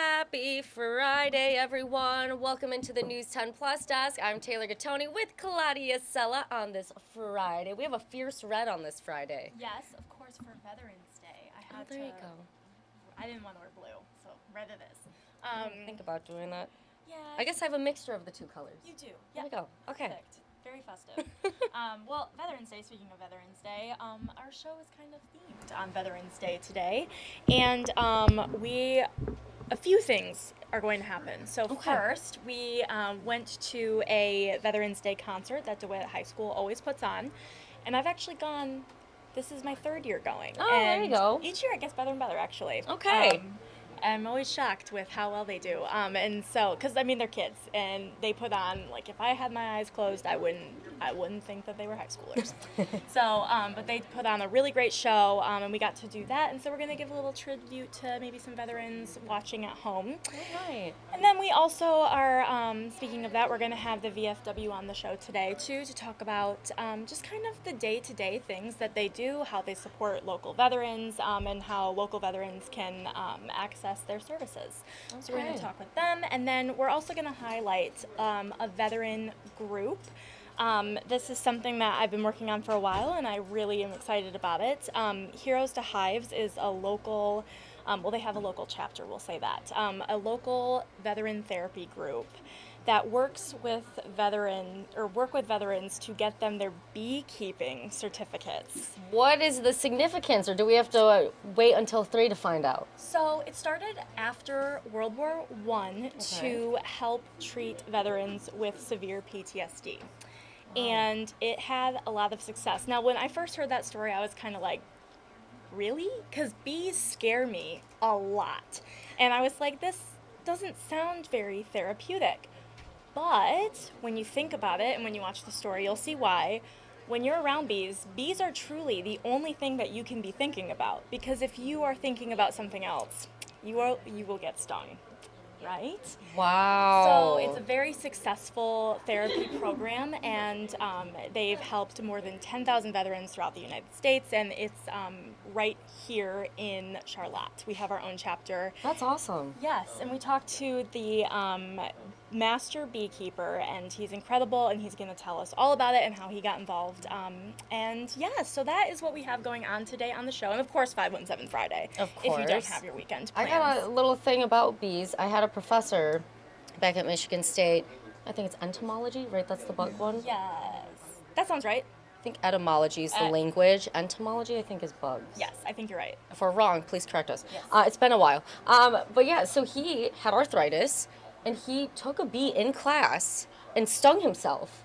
Happy Friday, everyone. Welcome into the News 10 Plus desk. I'm Taylor Gattoni with Claudia Sella on this Friday. We have a fierce red on this Friday. Yes, of course, for Veterans Day. There you go. I didn't want to wear blue, so red it is. Think about doing that. Yeah. I guess I have a mixture of the two colors. You do. There we go. Okay. Perfect. Very festive. Well, Veterans Day, speaking of Veterans Day, our show is kind of themed on Veterans Day today. And a few things are going to happen. So first, we went to a Veterans Day concert that DeWitt High School always puts on. And I've actually gone, this is my third year going. Oh, and there you go. Each year it gets better and better, actually. Okay. I'm always shocked with how well they do. And so, because I mean, they're kids, and they put on, like, if I had my eyes closed, I wouldn't think that they were high schoolers. So, but they put on a really great show, and we got to do that. And so we're going to give a little tribute to maybe some veterans watching at home. Right. And then we also are, speaking of that, we're going to have the VFW on the show today, too, to talk about just kind of the day-to-day things that they do, how they support local veterans, and how local veterans can access their services. Okay. So we're going to talk with them, and then we're also going to highlight a veteran group. This is something that I've been working on for a while, and I really am excited about it. Heroes to Hives is a local, they have a local chapter, we'll say that, a local veteran therapy group that works with veterans to get them their beekeeping certificates. What is the significance, or do we have to wait until 3 to find out? So it started after World War I to help treat veterans with severe PTSD. Wow. And it had a lot of success. Now, when I first heard that story, I was kind of like, really? Because bees scare me a lot. And I was like, this doesn't sound very therapeutic. But when you think about it and when you watch the story, you'll see why. When you're around bees, bees are truly the only thing that you can be thinking about. Because if you are thinking about something else, you will get stung, right? Wow. So it's a very successful therapy program, and they've helped more than 10,000 veterans throughout the United States, and it's right here in Charlotte. We have our own chapter. That's awesome. Yes, and we talked to the master beekeeper, and he's incredible, and he's going to tell us all about it and how he got involved. And yeah, so that is what we have going on today on the show, and of course 517 Friday. Of course. If you don't have your weekend plans. I got a little thing about bees. I had a professor back at Michigan State. I think it's entomology, right? That's the bug one. Yes, that sounds right. I think etymology is the language. Entomology, I think, is bugs. Yes, I think you're right. If we're wrong, please correct us. Yes. It's been a while. But yeah, so he had arthritis, and he took a bee in class and stung himself.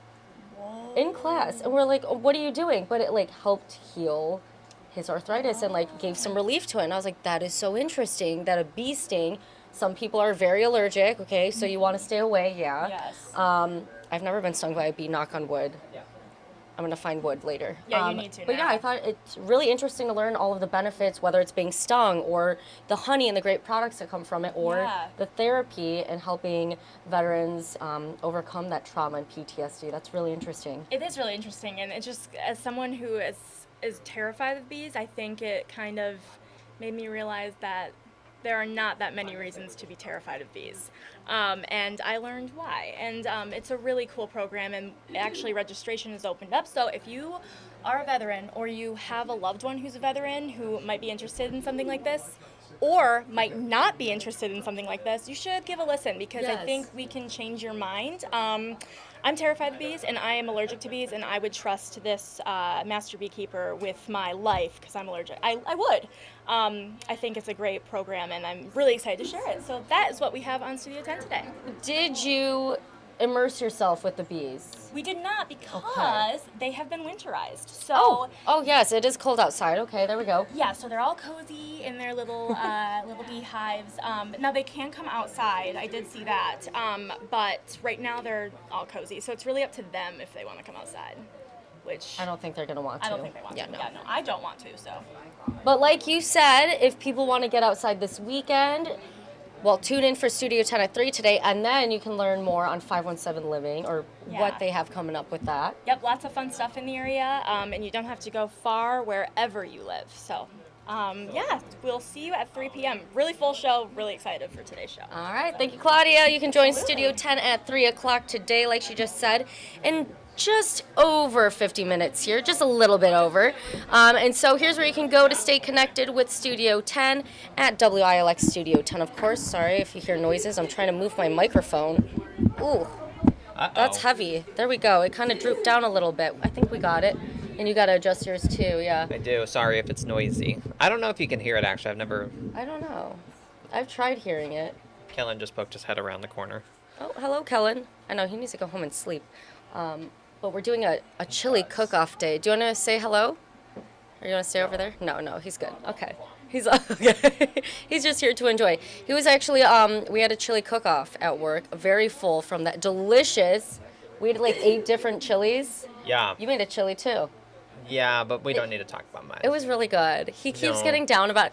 Whoa. In class. And we're like, oh, what are you doing? But it, like, helped heal his arthritis and, like, gave some relief to it. And I was like, that is so interesting that a bee sting, some people are very allergic, okay, so you want to stay away, yeah. Yes. I've never been stung by a bee, knock on wood. Yeah. I'm going to find wood later. Yeah, you need to But now. yeah, I thought it's really interesting to learn all of the benefits, whether it's being stung or the honey and the great products that come from it, or the therapy and helping veterans overcome that trauma and PTSD. That's really interesting. It is really interesting, and it just, as someone who is terrified of bees, I think it kind of made me realize that there are not that many reasons to be terrified of bees. And I learned why. And it's a really cool program, and actually registration is opened up. So if you are a veteran, or you have a loved one who's a veteran who might be interested in something like this, or might not be interested in something like this, you should give a listen, because I think we can change your mind. I'm terrified of bees, and I am allergic to bees, and I would trust this master beekeeper with my life because I'm allergic. I would. I think it's a great program, and I'm really excited to share it. So that is what we have on Studio 10 today. Did you immerse yourself with the bees? We did not, because they have been winterized. So oh yes, it is cold outside. Okay, there we go. Yeah, so they're all cozy in their little little beehives. Now they can come outside. I did see that, but right now they're all cozy. So it's really up to them if they want to come outside. Which I don't think they're gonna want to. I don't think they want to. No. Yeah, no, I don't want to. So. But like you said, if people want to get outside this weekend, well, tune in for Studio 10 at 3 today, and then you can learn more on 517 Living, or what they have coming up with that. Yep, lots of fun stuff in the area, and you don't have to go far wherever you live. So Yeah, we'll see you at 3 p.m. Really full show. Really excited for today's show. All right. Thank you, Claudia. You can join Studio 10 at 3 o'clock today, like she just said. And just over 50 minutes here, just a little bit over. And so here's where you can go to stay connected with Studio 10 at WILX Studio 10, of course. Sorry if you hear noises. I'm trying to move my microphone. Ooh, that's heavy. There we go. It kind of drooped down a little bit. I think we got it. And you got to adjust yours too, yeah. I do. Sorry if it's noisy. I don't know if you can hear it, actually. I don't know. I've tried hearing it. Kellen just poked his head around the corner. Oh, hello, Kellen. I know, he needs to go home and sleep. But we're doing a chili cook-off day. Do you want to say hello? Or you want to stay over there? No, he's good. Okay. He's okay. He's just here to enjoy. He was actually, we had a chili cook-off at work, very full from that delicious, we had like 8 different chilies. Yeah. You made a chili too. Yeah, but we don't need to talk about mine. It was really good. He keeps getting down about.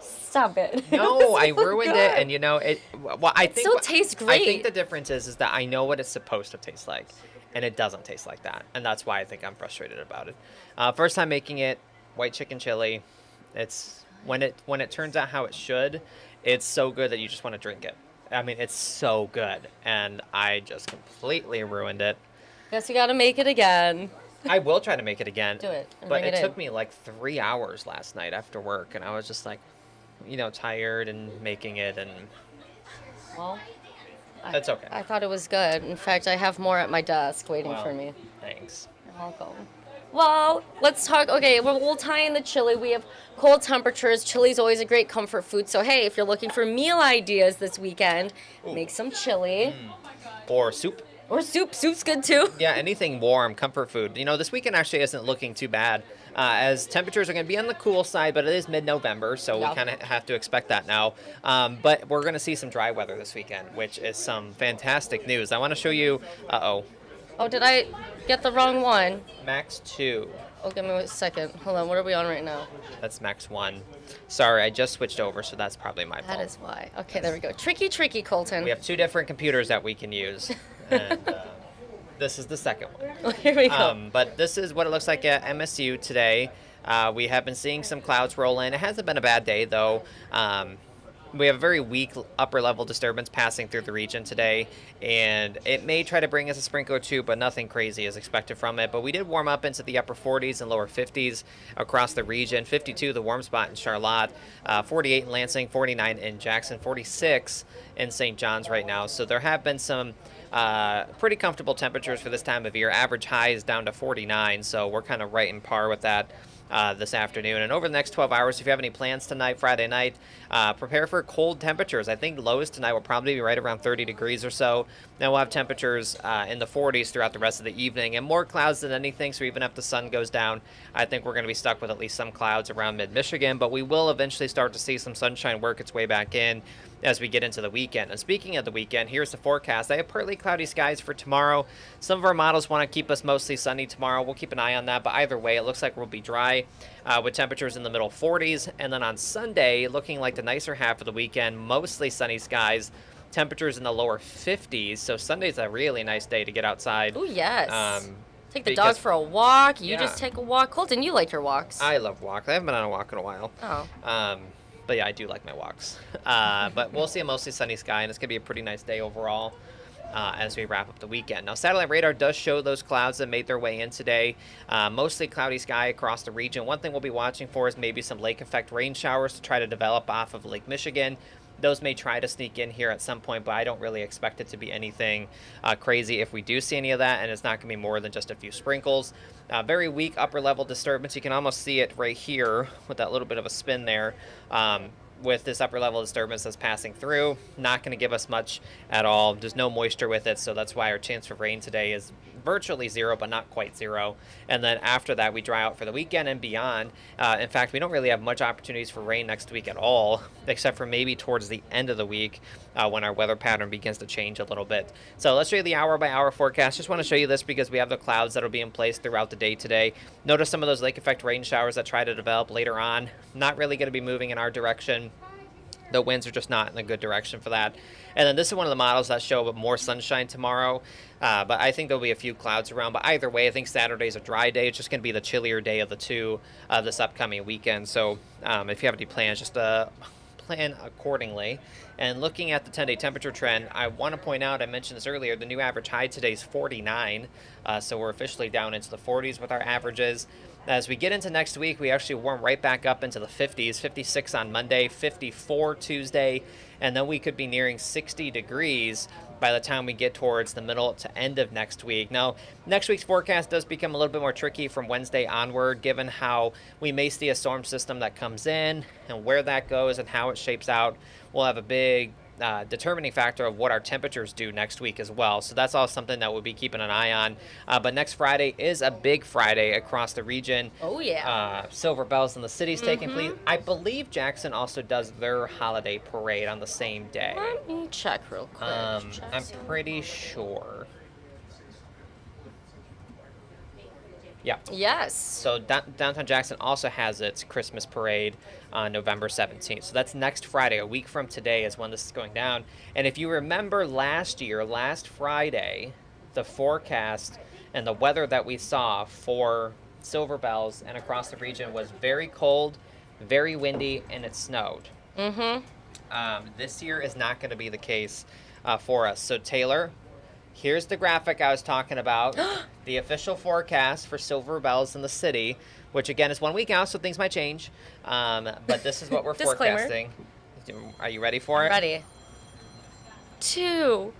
Stop it. No, I so ruined good. it, and it. Well, I think still tastes great. I think the difference is that I know what it's supposed to taste like, and it doesn't taste like that, and that's why I think I'm frustrated about it. First time making it, white chicken chili. It's when it turns out how it should, it's so good that you just want to drink it. I mean, it's so good, and I just completely ruined it. Guess you got to make it again. I will try to make it again. Do it. But it took me like 3 hours last night after work, and I was just like, tired and making it, and well, that's okay. I thought it was good. In fact, I have more at my desk waiting for me. Thanks. You're welcome. Well, let's talk. Okay, we'll tie in the chili. We have cold temperatures. Chili's always a great comfort food. So, hey, if you're looking for meal ideas this weekend, make some chili. Or soup. Or soup. Soup's good, too. Yeah, anything warm, comfort food. This weekend actually isn't looking too bad, as temperatures are going to be on the cool side, but it is mid-November, so we kind of have to expect that now. But we're going to see some dry weather this weekend, which is some fantastic news. I want to show you... Uh-oh. Oh, did I get the wrong one? Max 2. Oh, give me a second. Hold on, what are we on right now? That's Max 1. Sorry, I just switched over, so that's probably my fault. That is why. Okay, there we go. Tricky, Colton. We have 2 different computers that we can use. And this is the second one. Oh, here we go. But this is what it looks like at MSU today. We have been seeing some clouds roll in. It hasn't been a bad day, though. We have a very weak upper-level disturbance passing through the region today, and it may try to bring us a sprinkle or two, but nothing crazy is expected from it. But we did warm up into the upper 40s and lower 50s across the region. 52, the warm spot in Charlotte, 48 in Lansing, 49 in Jackson, 46 in St. John's right now. So there have been some pretty comfortable temperatures for this time of year. Average high is down to 49, so we're kind of right in par with that this afternoon. And over the next 12 hours, if you have any plans tonight, Friday night, prepare for cold temperatures. I think lowest tonight will probably be right around 30 degrees or so. Then we'll have temperatures in the 40s throughout the rest of the evening, and more clouds than anything, so even if the sun goes down, I think we're going to be stuck with at least some clouds around mid-Michigan, but we will eventually start to see some sunshine work its way back in as we get into the weekend. And speaking of the weekend, here's the forecast. I have partly cloudy skies for tomorrow. Some of our models want to keep us mostly sunny tomorrow. We'll keep an eye on that, but either way, it looks like we'll be dry with temperatures in the middle 40s. And then on Sunday, looking like the nicer half of the weekend, mostly sunny skies, temperatures in the lower 50s. So Sunday's a really nice day to get outside. Oh, yes. Take the dogs for a walk. You just take a walk. Colton, you like your walks. I love walks. I haven't been on a walk in a while. Oh. But yeah, I do like my walks. But we'll see a mostly sunny sky, and it's going to be a pretty nice day overall as we wrap up the weekend. Now, satellite radar does show those clouds that made their way in today. Mostly cloudy sky across the region. One thing we'll be watching for is maybe some lake effect rain showers to try to develop off of Lake Michigan. Those may try to sneak in here at some point, but I don't really expect it to be anything crazy if we do see any of that, and it's not going to be more than just a few sprinkles. Very weak upper-level disturbance. You can almost see it right here with that little bit of a spin there. With this upper-level disturbance that's passing through, not going to give us much at all. There's no moisture with it, so that's why our chance for rain today is virtually zero, but not quite zero. And then after that, we dry out for the weekend and beyond. In fact, we don't really have much opportunities for rain next week at all, except for maybe towards the end of the week when our weather pattern begins to change a little bit. So let's show you the hour-by-hour forecast. Just want to show you this because we have the clouds that will be in place throughout the day today. Notice some of those lake effect rain showers that try to develop later on. Not really going to be moving in our direction. The winds are just not in a good direction for that. And then this is one of the models that show more sunshine tomorrow. But I think there'll be a few clouds around. But either way, I think Saturday's a dry day. It's just going to be the chillier day of the two this upcoming weekend. So if you have any plans, just plan accordingly. And looking at the 10-day temperature trend, I want to point out, I mentioned this earlier, the new average high today is 49. So we're officially down into the 40s with our averages. As we get into next week, we actually warm right back up into the 50s, 56 on Monday, 54 Tuesday, and then we could be nearing 60 degrees by the time we get towards the middle to end of next week. Now, next week's forecast does become a little bit more tricky from Wednesday onward, given how we may see a storm system that comes in and where that goes and how it shapes out. We'll have a big determining factor of what our temperatures do next week as well. So that's all something that we'll be keeping an eye on. But next Friday is a big Friday across the region. Oh, yeah. Silver Bells in the city's taking place. I believe Jackson also does their holiday parade on the same day. Let me check real quick. I'm pretty sure. Yeah. Yes. So downtown Jackson also has its Christmas parade on November 17th. So that's next Friday. A week from today is when this is going down. And if you remember last Friday, the forecast and the weather that we saw for Silver Bells and across the region was very cold, very windy, and it snowed. This year is not going to be the case for us. So Taylor, here's the graphic I was talking about. The official forecast for Silver Bells in the city, which again is 1 week out, so things might change. But this is what we're forecasting. Are you ready for it? Ready. 2,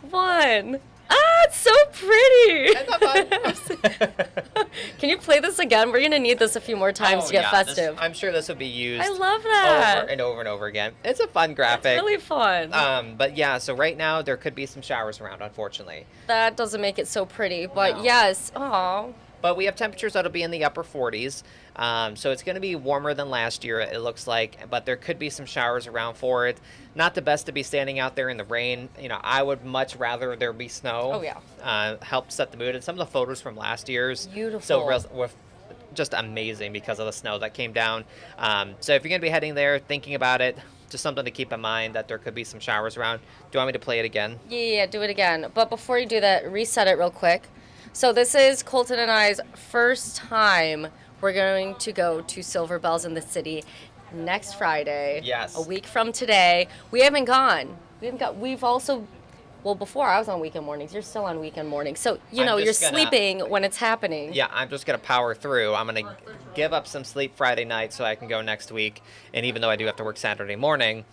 1. Ah, it's so pretty. Isn't that fun? Can you play this again? We're going to need this a few more times to get festive. I'm sure this will be used I love that. over and over and over again. It's a fun graphic. It's really fun. But yeah, so right now there could be some showers around, unfortunately. That doesn't make it so pretty, but No. yes. Oh. But we have temperatures that'll be in the upper 40s. So it's going to be warmer than last year, it looks like. But there could be some showers around for it. Not the best to be standing out there in the rain. You know, I would much rather there be snow. Oh, yeah. Help set the mood. And some of the photos from last year's Beautiful. were just amazing because of the snow that came down. So if you're going to be heading there, thinking about it, just something to keep in mind that there could be some showers around. Do you want me to play it again? Yeah, do it again. But before you do that, reset it real quick. So this is Colton and I's first time we're going to go to Silver Bells in the city next Friday. Yes. A week from today. We haven't gone. We've also, well, before I was on weekend mornings. You're still on weekend mornings. So, you're sleeping when it's happening. Yeah, I'm just going to power through. I'm going to give up some sleep Friday night so I can go next week. And even though I do have to work Saturday morning,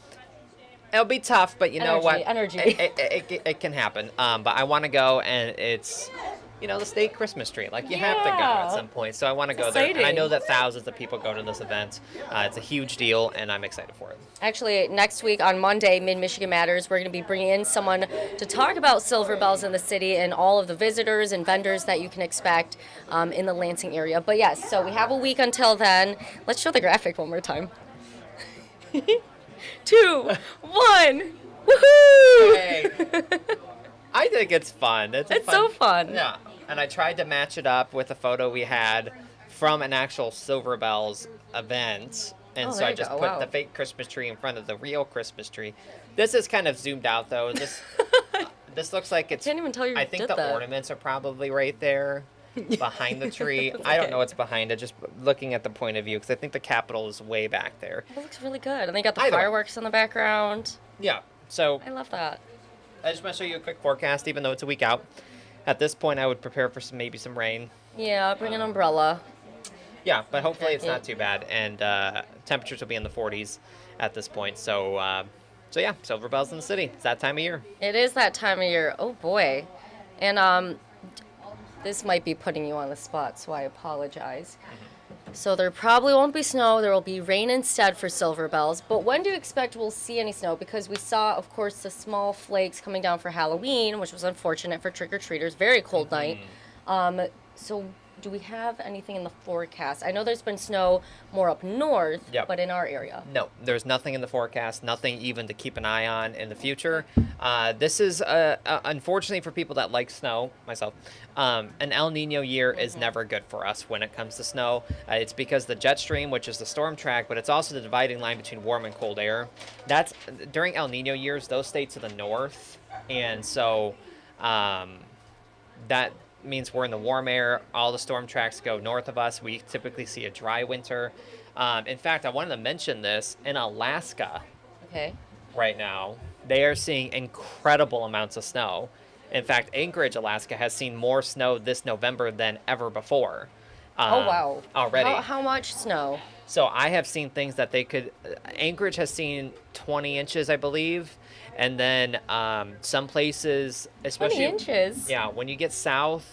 it'll be tough, but you know what? Energy. It can happen. But I want to go, and it's, the state Christmas tree. Like, you have to go at some point. So I want to go there. And I know that thousands of people go to this event. It's a huge deal, and I'm excited for it. Actually, next week on Monday, Mid-Michigan Matters, we're going to be bringing in someone to talk about Silver Bells in the city and all of the visitors and vendors that you can expect in the Lansing area. But yes, so we have a week until then. Let's show the graphic one more time. 2, 1, woohoo! Hey. I think it's fun. It's so fun. Yeah, and I tried to match it up with a photo we had from an actual Silver Bells event, and so I just put the fake Christmas tree in front of the real Christmas tree. This is kind of zoomed out, though. This looks like it's. I can't even tell you. I think the ornaments are probably right there behind the tree. I don't know what's behind it. Just looking at the point of view, because I think the Capitol is way back there. It looks really good, and they got the fireworks in the background. Yeah. So I love that. I just want to show you a quick forecast, even though it's a week out. At this point, I would prepare for maybe some rain. Yeah, bring an umbrella. Yeah, but hopefully it's not too bad, and temperatures will be in the 40s at this point. So yeah, Silver Bells in the city. It's that time of year. It is that time of year. Oh boy, and this might be putting you on the spot, so I apologize. So there probably won't be snow. There will be rain instead for Silver Bells. But when do you expect we'll see any snow? Because we saw, of course, the small flakes coming down for Halloween, which was unfortunate for trick-or-treaters. Very cold night. So do we have anything in the forecast? I know there's been snow more up north, Yep. but in our area. No, there's nothing in the forecast, nothing even to keep an eye on in the future. This is, unfortunately for people that like snow, myself, an El Nino year is never good for us when it comes to snow. It's because the jet stream, which is the storm track, but it's also the dividing line between warm and cold air. That's during El Nino years, those stay to the north, and so that means we're in the warm air. All the storm tracks go north of us. We typically see a dry winter. In fact, I wanted to mention this in Alaska. Okay. Right now, they are seeing incredible amounts of snow. In fact, Anchorage, Alaska has seen more snow this November than ever before. Oh, wow. Already. How much snow? So I have seen things that they could, Anchorage has seen 20 inches, I believe. And then some places, especially 20 inches? Yeah, when you get southeast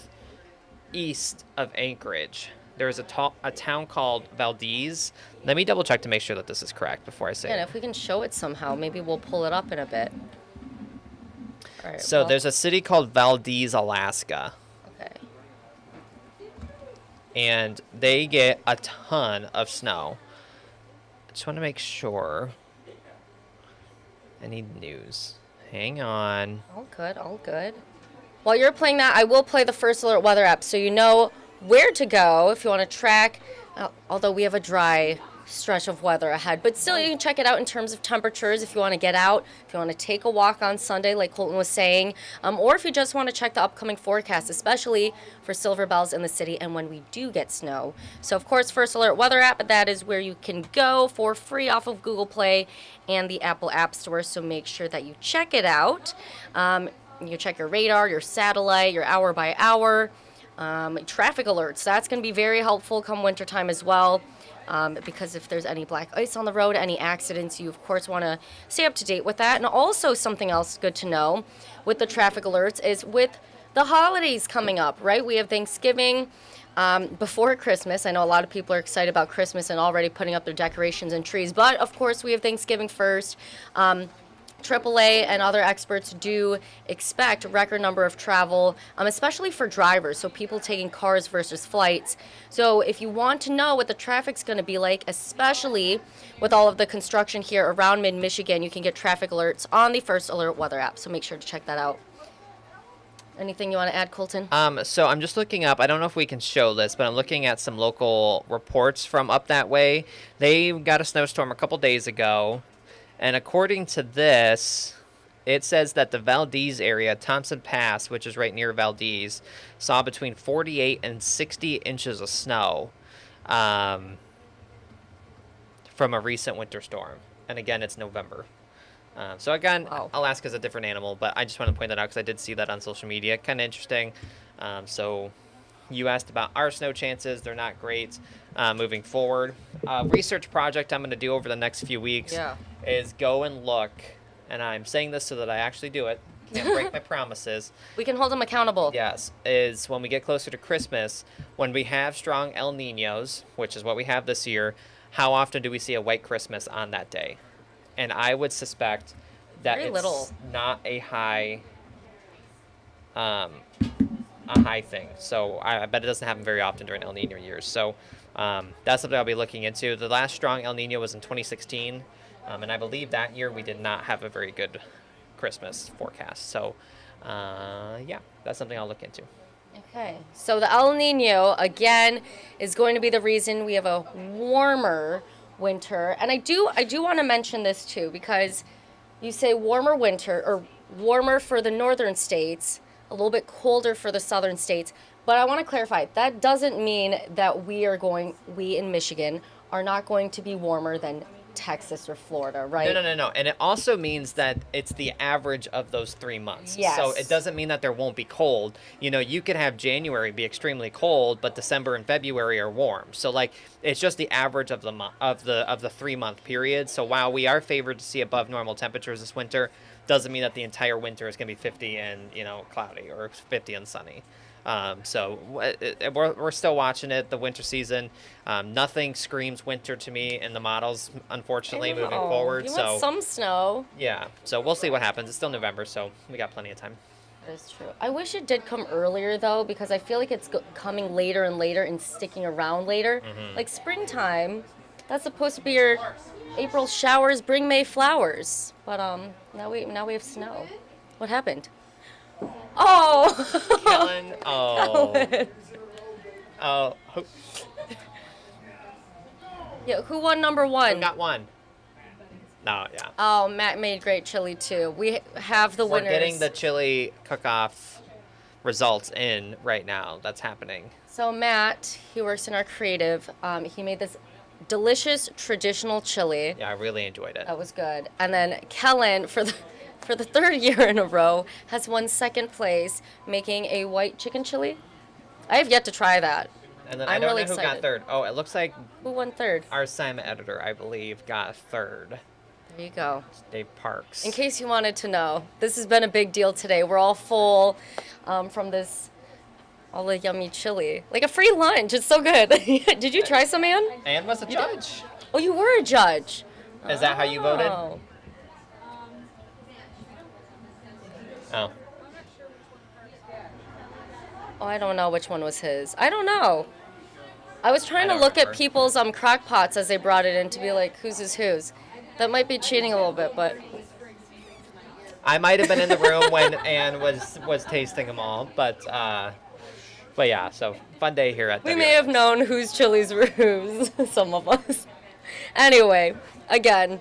of Anchorage, there's a town called Valdez. Let me double check to make sure that this is correct before I say And it. if we can show it somehow, maybe we'll pull it up in a bit. All right, So well, there's a city called Valdez, Alaska. Okay. And they get a ton of snow. I just want to make sure. I need news. Hang on. All good, all good. While you're playing that, I will play the First Alert weather app so you know where to go if you want to track, although we have a dry stretch of weather ahead. But still, you can check it out in terms of temperatures if you want to get out, if you want to take a walk on Sunday, like Colton was saying, or if you just want to check the upcoming forecast, especially for silver bells in the city and when we do get snow. So, of course, First Alert weather app, that is where you can go for free off of Google Play and the Apple App Store. So make sure that you check it out. You check your radar, your satellite, your hour by hour, traffic alerts. That's going to be very helpful come wintertime as well. Because if there's any black ice on the road, any accidents, you of course want to stay up to date with that. And also something else good to know with the traffic alerts is with the holidays coming up, right? We have Thanksgiving before Christmas. I know a lot of people are excited about Christmas and already putting up their decorations and trees, but of course we have Thanksgiving first. AAA and other experts do expect a record number of travel, especially for drivers, so people taking cars versus flights. So if you want to know what the traffic's going to be like, especially with all of the construction here around mid-Michigan, you can get traffic alerts on the First Alert weather app, so make sure to check that out. Anything you want to add, Colton? So I'm just looking up. I don't know if we can show this, but I'm looking at some local reports from up that way. They got a snowstorm a couple days ago. And according to this, it says that the Valdez area, Thompson Pass, which is right near Valdez, saw between 48 and 60 inches of snow from a recent winter storm. And again, it's November. So again, Wow. Alaska's a different animal, but I just want to point that out because I did see that on social media. Kind of interesting. So you asked about our snow chances. They're not great moving forward. Research project I'm going to do over the next few weeks is go and look, and I'm saying this so that I actually do it. Can't break my promises. We can hold them accountable. Yes, is when we get closer to Christmas, when we have strong El Ninos, which is what we have this year, how often do we see a white Christmas on that day? And I would suspect that Very it's little. not a high thing. So I bet it doesn't happen very often during El Nino years. So that's something I'll be looking into. The last strong El Nino was in 2016. And I believe that year we did not have a very good Christmas forecast. So, yeah, that's something I'll look into. Okay, so the El Nino, again, is going to be the reason we have a warmer winter. And I do want to mention this, too, because you say warmer winter, or warmer for the northern states, a little bit colder for the southern states. But I want to clarify, that doesn't mean that we in Michigan are not going to be warmer than Texas or Florida, right? No. And it also means that it's the average of those 3 months. Yes. So it doesn't mean that there won't be cold. You know, you could have January be extremely cold, but December and February are warm. So like it's just the average of the 3 month period. So while we are favored to see above normal temperatures this winter, doesn't mean that the entire winter is going to be 50 and cloudy or 50 and sunny. So we're still watching it, the winter season. Nothing screams winter to me in the models, unfortunately, moving forward. You want some snow. Yeah, so we'll see what happens. It's still November, so we got plenty of time. That's true. I wish it did come earlier though, because I feel like it's coming later and later and sticking around later. Like springtime, that's supposed to be your April showers bring May flowers. But now we have snow. What happened? Oh, Kellen. Oh. Kellen. Oh. Yeah, who won number one? Who got one? No, yeah. Oh, Matt made great chili too. We have the winners. We're getting the chili cook-off results in right now. That's happening. So Matt, he works in our creative. He made this delicious traditional chili. Yeah, I really enjoyed it. That was good. And then Kellen, for the third year in a row, has won second place, making a white chicken chili. I have yet to try that. And then I'm I don't really know who got excited. third. Oh, it looks like Who won third? our assignment editor, I believe, got third. There you go. Dave Parks. In case you wanted to know, this has been a big deal today. We're all full from all the yummy chili. Like a free lunch. It's so good. Did you try some, Ann? Ann was a judge. Oh, you were a judge. Is that how you voted? Oh. Oh. Oh, I don't know which one was his. I don't know. I was trying I to don't look remember. at people's crock pots as they brought it in to be like, whose is whose. That might be cheating a little bit, but I might have been in the room when Ann was tasting them all, but yeah, so fun day here at we WS. may have known whose chilies were whose, some of us. Anyway, again,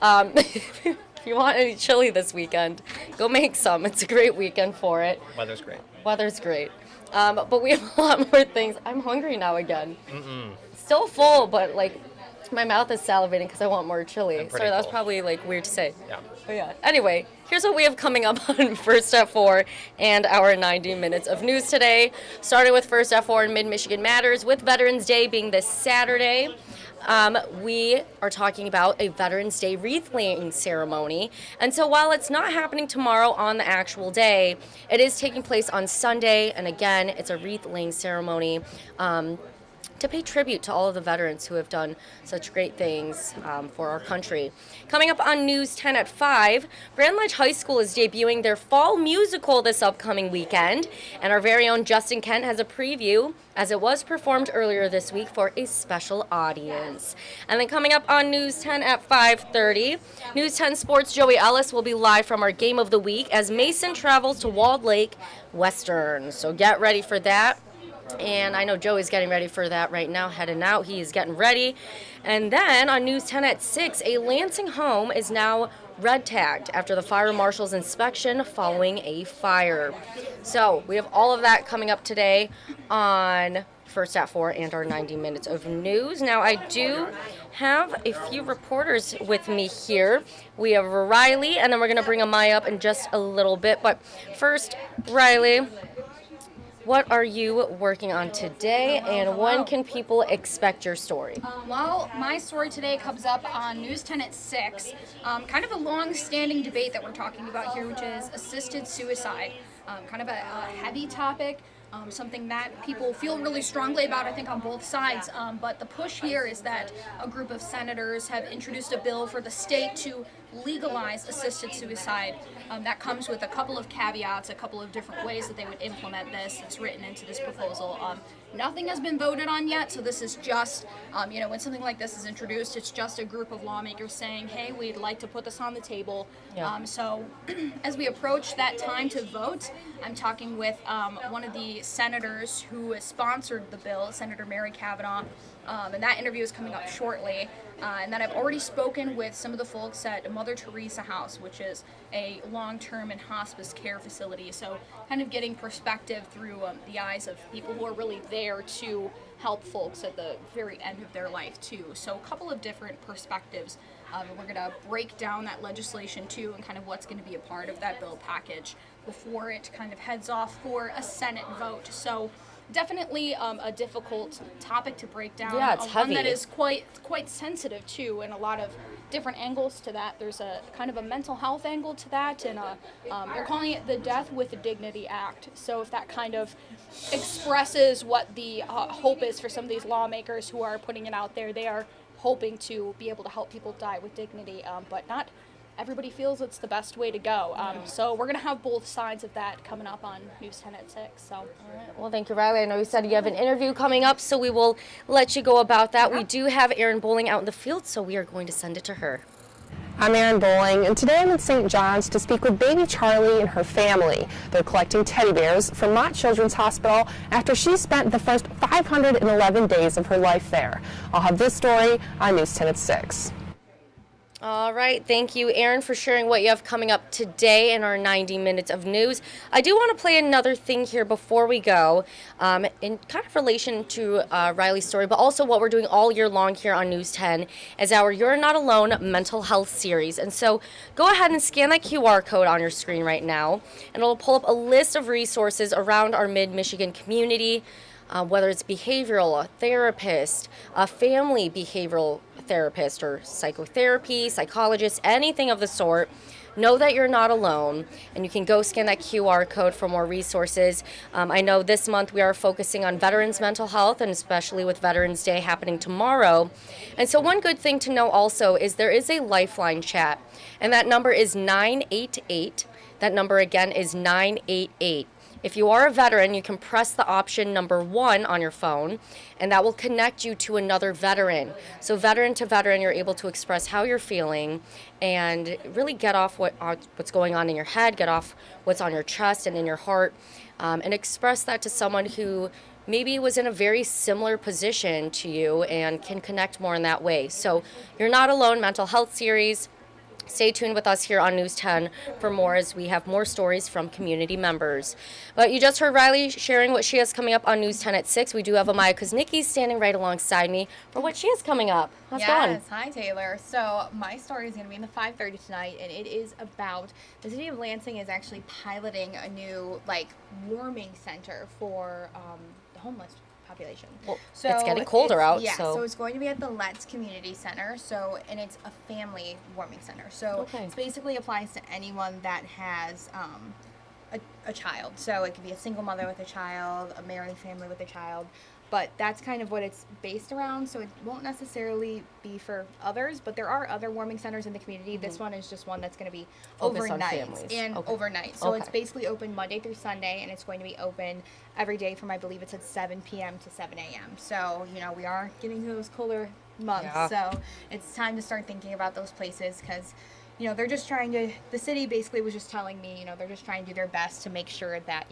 if you want any chili this weekend, go make some. It's a great weekend for it. Weather's great. Weather's great. But we have a lot more things. I'm hungry now again. Still full, but like my mouth is salivating because I want more chili. I'm pretty Sorry, that was full. probably like weird to say. Yeah. But yeah. Anyway, here's what we have coming up on First at 4 and our 90 minutes of news today. Starting with First at 4 and Mid-Michigan Matters, with Veterans Day being this Saturday. We are talking about a Veterans Day wreath-laying ceremony. And so while it's not happening tomorrow on the actual day, it is taking place on Sunday. And again, it's a wreath-laying ceremony to pay tribute to all of the veterans who have done such great things for our country. Coming up on News 10 at 5, Grand Ledge High School is debuting their fall musical this upcoming weekend, and our very own Justin Kent has a preview as it was performed earlier this week for a special audience. And then coming up on News 10 at 5:30, News 10 Sports' Joey Ellis will be live from our Game of the Week as Mason travels to Walled Lake Western. So get ready for that. And I know Joey's getting ready for that right now, heading out. He is getting ready. And then on News 10 at 6, a Lansing home is now red tagged after the fire marshal's inspection following a fire. So we have all of that coming up today on First at 4 and our 90 minutes of news. Now I do have a few reporters with me here. We have Riley, and then we're going to bring Amaya up in just a little bit. But first, Riley, what are you working on today, and when can people expect your story? Well, my story today comes up on News 10 at 6. Kind of a long-standing debate that we're talking about here, which is assisted suicide. Kind of a heavy topic, something that people feel really strongly about, I think, on both sides. But the push here is that a group of senators have introduced a bill for the state to legalize assisted suicide. That comes with a couple of caveats, a couple of different ways that they would implement this. It's written into this proposal. Nothing has been voted on yet, so this is just, when something like this is introduced, it's just a group of lawmakers saying, hey, we'd like to put this on the table. Yeah. So as we approach that time to vote, I'm talking with one of the senators who has sponsored the bill, Senator Mary Kavanaugh, and that interview is coming up shortly. And then I've already spoken with some of the folks at Mother Teresa House, which is a long-term and hospice care facility. So kind of getting perspective through the eyes of people who are really there to help folks at the very end of their life too. So a couple of different perspectives. And we're going to break down that legislation too, and kind of what's going to be a part of that bill package before it kind of heads off for a Senate vote. So definitely a difficult topic to break down. Yeah, it's one heavy. that is quite sensitive too, and a lot of different angles to that. There's a kind of a mental health angle to that, and they're calling it the Death with Dignity Act. So if that kind of expresses what the hope is for some of these lawmakers who are putting it out there, they are hoping to be able to help people die with dignity, but not everybody feels it's the best way to go. So we're going to have both sides of that coming up on News 10 at 6. So. All right. Well, thank you, Riley. I know you said you have an interview coming up, so we will let you go about that. We do have Erin Bowling out in the field, so we are going to send it to her. I'm Erin Bowling, and today I'm in St. John's to speak with baby Charlie and her family. They're collecting teddy bears from Mott Children's Hospital after she spent the first 511 days of her life there. I'll have this story on News 10 at 6. All right. Thank you, Erin, for sharing what you have coming up today in our 90 minutes of news. I do want to play another thing here before we go, in kind of relation to Riley's story, but also what we're doing all year long here on News 10 is our You're Not Alone mental health series. And so go ahead and scan that QR code on your screen right now, and it'll pull up a list of resources around our mid-Michigan community, whether it's behavioral, a therapist, a family behavioral therapist, or psychotherapy, psychologist, anything of the sort. Know that you're not alone, and you can go scan that QR code for more resources. I know this month we are focusing on veterans' mental health, and especially with Veterans Day happening tomorrow. And so one good thing to know also is there is a Lifeline chat, and that number is 988. That number again is 988. If you are a veteran, you can press the option number 1 on your phone, and that will connect you to another veteran. So veteran to veteran, you're able to express how you're feeling and really get off what's going on in your head, get off what's on your chest and in your heart, and express that to someone who maybe was in a very similar position to you and can connect more in that way. So You're Not Alone mental health series. Stay tuned with us here on News 10 for more as we have more stories from community members. But you just heard Riley sharing what she has coming up on News 10 at 6. We do have Amaya Kuznicki standing right alongside me for what she has coming up. How's it going? Yes, hi Taylor. So my story is going to be in the 5:30 tonight, and it is about the city of Lansing is actually piloting a new warming center for the homeless population. Well, so it's getting colder out. Yeah, so it's going to be at the Letts Community Center. So, and it's a family warming center. So it basically applies to anyone that has a child. So it could be a single mother with a child, a married family with a child. But that's kind of what it's based around, so it won't necessarily be for others, but there are other warming centers in the community. This one is just one that's going to be overnight. So it's basically open Monday through Sunday, and it's going to be open every day from, I believe it's at 7 p.m. to 7 a.m. So, we are getting to those colder months, so it's time to start thinking about those places because, they're just trying to, the city basically was just telling me, they're just trying to do their best to make sure that,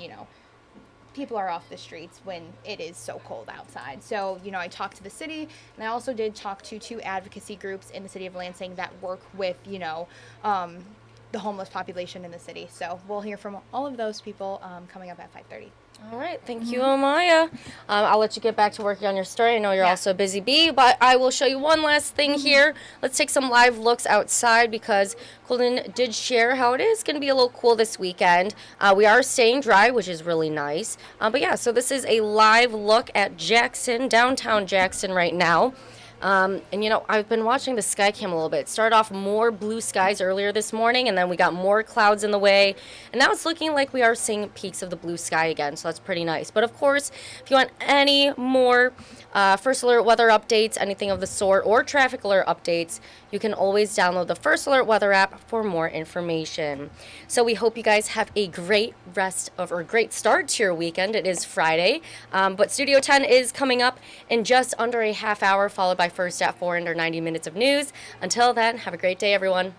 people are off the streets when it is so cold outside. So, I talked to the city, and I also did talk to 2 advocacy groups in the city of Lansing that work with, the homeless population in the city. So we'll hear from all of those people coming up at 5:30. All right. Thank you, Amaya. I'll let you get back to working on your story. I know you're also a busy bee, but I will show you one last thing here. Let's take some live looks outside because Colton did share how it is going to be a little cool this weekend. We are staying dry, which is really nice. But yeah, so this is a live look at Jackson, downtown Jackson right now. And I've been watching the sky cam a little bit. It started off more blue skies earlier this morning, and then we got more clouds in the way. And now it's looking like we are seeing peaks of the blue sky again, so that's pretty nice. But of course, if you want any more First Alert weather updates, anything of the sort, or traffic alert updates, you can always download the First Alert weather app for more information. So we hope you guys have a great great start to your weekend. It is Friday, but Studio 10 is coming up in just under a half hour, followed by First at 4 under 90 minutes of news. Until then, have a great day, everyone.